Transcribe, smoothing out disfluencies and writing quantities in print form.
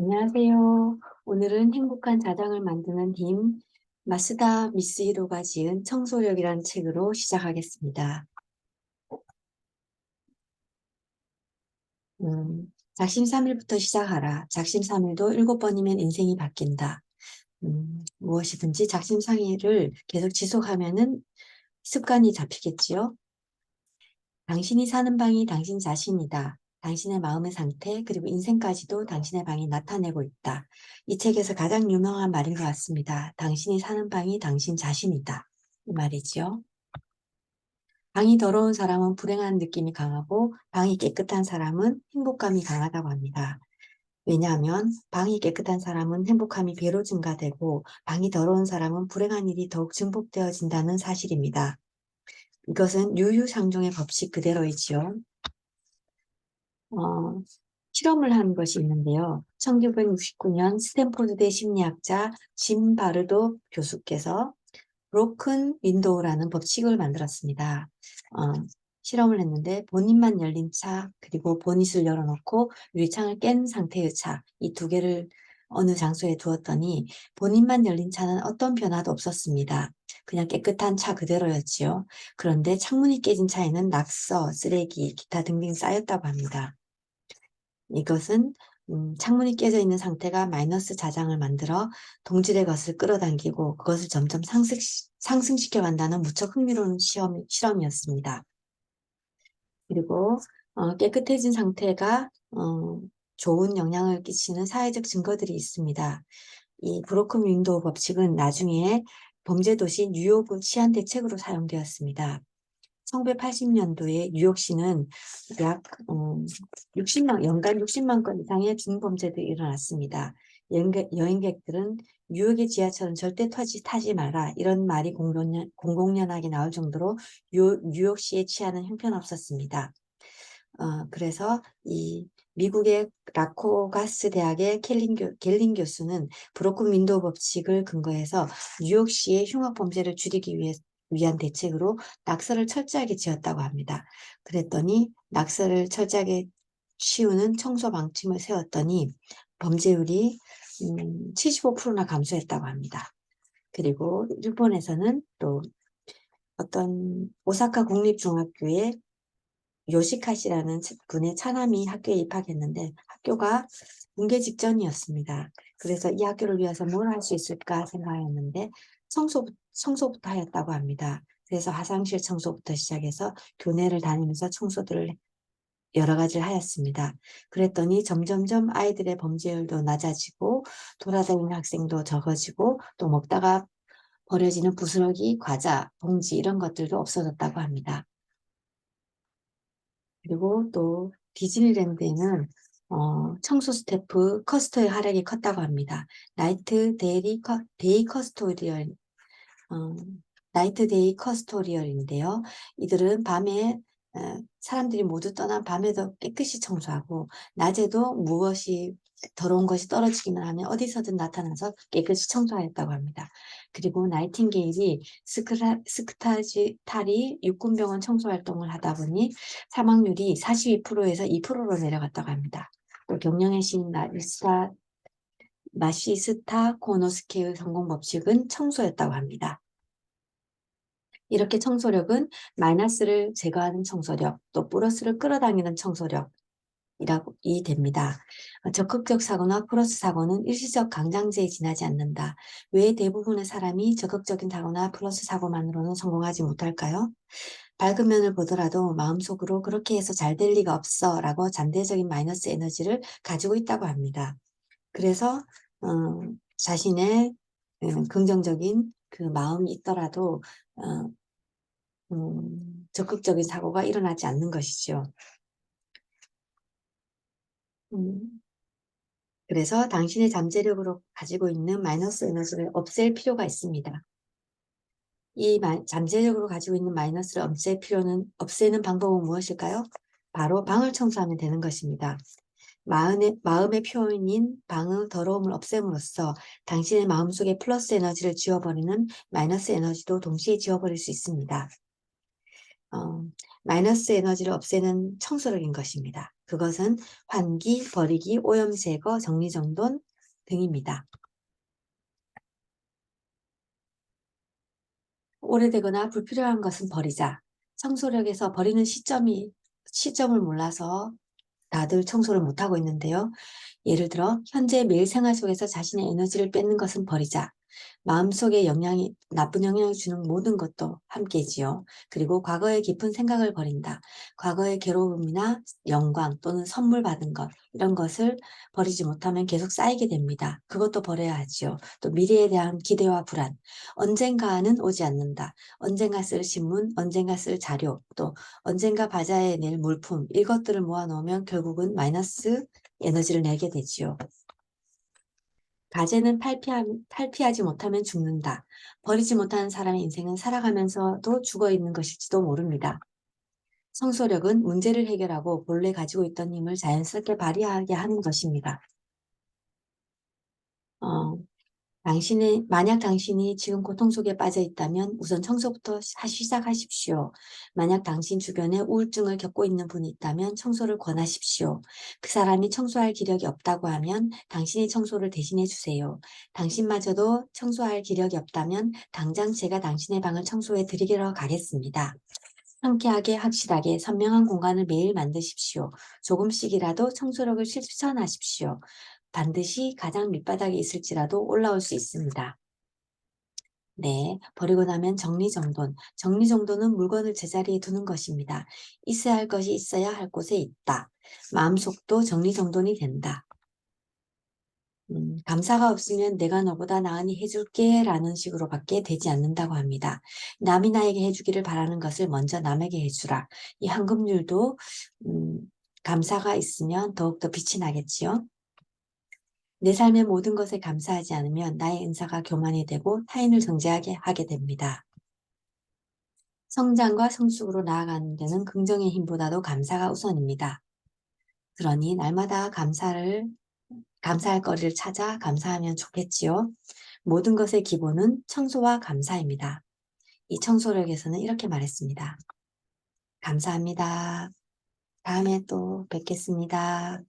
안녕하세요. 오늘은 행복한 자장을 만드는 힘, 마스다 미쓰히로가 지은 청소력이라는 책으로 시작하겠습니다. 작심삼일부터 시작하라. 작심삼일도 7번이면 인생이 바뀐다. 무엇이든지 작심삼일을 계속 지속하면은 습관이 잡히겠지요. 당신이 사는 방이 당신 자신이다. 당신의 마음의 상태, 그리고 인생까지도 당신의 방이 나타내고 있다. 이 책에서 가장 유명한 말인 것 같습니다. 당신이 사는 방이 당신 자신이다. 이 말이죠. 방이 더러운 사람은 불행한 느낌이 강하고 방이 깨끗한 사람은 행복감이 강하다고 합니다. 왜냐하면 방이 깨끗한 사람은 행복함이 배로 증가되고 방이 더러운 사람은 불행한 일이 더욱 증폭되어진다는 사실입니다. 이것은 유유상종의 법칙 그대로이지요. 어, 실험을 한 것이 있는데요. 1969년 스탠포드대 심리학자 짐 바르도 교수께서 브로큰 윈도우라는 법칙을 만들었습니다. 어, 실험을 했는데 본인만 열린 차, 그리고 보닛을 열어놓고 유리창을 깬 상태의 차, 이 두 개를 어느 장소에 두었더니 본인만 열린 차는 어떤 변화도 없었습니다. 그냥 깨끗한 차 그대로였지요. 그런데 창문이 깨진 차에는 낙서, 쓰레기, 기타 등등이 쌓였다고 합니다. 이것은 창문이 깨져 있는 상태가 마이너스 자장을 만들어 동질의 것을 끌어당기고 그것을 점점 상승시켜 간다는 무척 흥미로운 실험이었습니다. 그리고 깨끗해진 상태가 좋은 영향을 끼치는 사회적 증거들이 있습니다. 이 브로큰 윈도우 법칙은 나중에 범죄도시 뉴욕의 치안 대책으로 사용되었습니다. 1980년도에 뉴욕시는 약 연간 60만 건 이상의 중범죄들이 일어났습니다. 여행객들은 뉴욕의 지하철은 절대 타지 마라 이런 말이 공공연하게 나올 정도로 뉴욕시의 치안은 형편없었습니다. 그래서 이 미국의 라코가스 대학의 갤린 교수는 브로큰 윈도우 법칙을 근거해서 뉴욕시의 흉악 범죄를 줄이기 위한 대책으로 낙서를 철저하게 지었다고 합니다. 그랬더니 낙서를 철저하게 치우는 청소 방침을 세웠더니 범죄율이 75%나 감소했다고 합니다. 그리고 일본에서는 또 어떤 오사카 국립중학교에 요시카시라는 분의 차남이 학교에 입학했는데 학교가 붕괴 직전이었습니다. 그래서 이 학교를 위해서 뭘 할 수 있을까 생각했는데 청소부터 하였다고 합니다. 그래서 화장실 청소부터 시작해서 교내를 다니면서 청소들을 여러 가지를 하였습니다. 그랬더니 점점점 아이들의 범죄율도 낮아지고 돌아다니는 학생도 적어지고 또 먹다가 버려지는 부스러기, 과자, 봉지 이런 것들도 없어졌다고 합니다. 그리고 또 디즈니랜드에는 청소 스태프 커스터의 활약이 컸다고 합니다. 데이 커스토리얼, 어, 나이트 데이 커스토리얼인데요. 이들은 밤에 사람들이 모두 떠난 밤에도 깨끗이 청소하고 낮에도 무엇이 더러운 것이 떨어지기만 하면 어디서든 나타나서 깨끗이 청소하였다고 합니다. 그리고 나이팅게일이 스크타리 육군병원 청소 활동을 하다 보니 사망률이 42%에서 2%로 내려갔다고 합니다. 또 경영의 신 마시스타 코노스케의 성공 법칙은 청소였다고 합니다. 이렇게 청소력은 마이너스를 제거하는 청소력, 또 플러스를 끌어당기는 청소력이 됩니다. 적극적 사고나 플러스 사고는 일시적 강장제에 지나지 않는다. 왜 대부분의 사람이 적극적인 사고나 플러스 사고만으로는 성공하지 못할까요? 밝은 면을 보더라도 마음속으로 그렇게 해서 잘 될 리가 없어 라고 잠재적인 마이너스 에너지를 가지고 있다고 합니다. 그래서 자신의 긍정적인 그 마음이 있더라도 적극적인 사고가 일어나지 않는 것이죠. 음, 그래서 당신의 잠재력으로 가지고 있는 마이너스 에너지를 없앨 필요가 있습니다. 이 잠재력으로 가지고 있는 마이너스를 없애는 방법은 무엇일까요? 바로 방을 청소하면 되는 것입니다. 마음의 표현인 방의 더러움을 없앰으로써 당신의 마음속에 플러스 에너지를 지워버리는 마이너스 에너지도 동시에 지워버릴 수 있습니다. 어, 마이너스 에너지를 없애는 청소력인 것입니다. 그것은 환기, 버리기, 오염 제거, 정리정돈 등입니다. 오래되거나 불필요한 것은 버리자. 청소력에서 버리는 시점을 몰라서 다들 청소를 못하고 있는데요. 예를 들어 현재 매일 생활 속에서 자신의 에너지를 뺏는 것은 버리자. 마음속에 나쁜 영향을 주는 모든 것도 함께지요. 그리고 과거의 깊은 생각을 버린다. 과거의 괴로움이나 영광 또는 선물 받은 것, 이런 것을 버리지 못하면 계속 쌓이게 됩니다. 그것도 버려야 하지요. 또 미래에 대한 기대와 불안. 언젠가는 오지 않는다. 언젠가 쓸 신문, 언젠가 쓸 자료, 또 언젠가 바자에 낼 물품, 이것들을 모아놓으면 결국은 마이너스 에너지를 내게 되지요. 가재는 탈피하지 못하면 죽는다. 버리지 못하는 사람의 인생은 살아가면서도 죽어 있는 것일지도 모릅니다. 성소력은 문제를 해결하고 본래 가지고 있던 힘을 자연스럽게 발휘하게 하는 것입니다. 어, 만약 당신이 지금 고통 속에 빠져 있다면 우선 청소부터 시작하십시오. 만약 당신 주변에 우울증을 겪고 있는 분이 있다면 청소를 권하십시오. 그 사람이 청소할 기력이 없다고 하면 당신이 청소를 대신해 주세요. 당신마저도 청소할 기력이 없다면 당장 제가 당신의 방을 청소해 드리러 가겠습니다. 상쾌하게 확실하게 선명한 공간을 매일 만드십시오. 조금씩이라도 청소력을 실천하십시오. 반드시 가장 밑바닥에 있을지라도 올라올 수 있습니다. 네, 버리고 나면 정리정돈. 정리정돈은 물건을 제자리에 두는 것입니다. 있어야 할 것이 있어야 할 곳에 있다. 마음속도 정리정돈이 된다. 감사가 없으면 내가 너보다 나으니 해줄게 라는 식으로밖에 되지 않는다고 합니다. 남이 나에게 해주기를 바라는 것을 먼저 남에게 해주라. 이 황금률도 감사가 있으면 더욱더 빛이 나겠지요. 내 삶의 모든 것에 감사하지 않으면 나의 은사가 교만이 되고 타인을 정죄하게 하게 됩니다. 성장과 성숙으로 나아가는 데는 긍정의 힘보다도 감사가 우선입니다. 그러니 날마다 감사할 거리를 찾아 감사하면 좋겠지요. 모든 것의 기본은 청소와 감사입니다. 이 청소력에서는 이렇게 말했습니다. 감사합니다. 다음에 또 뵙겠습니다.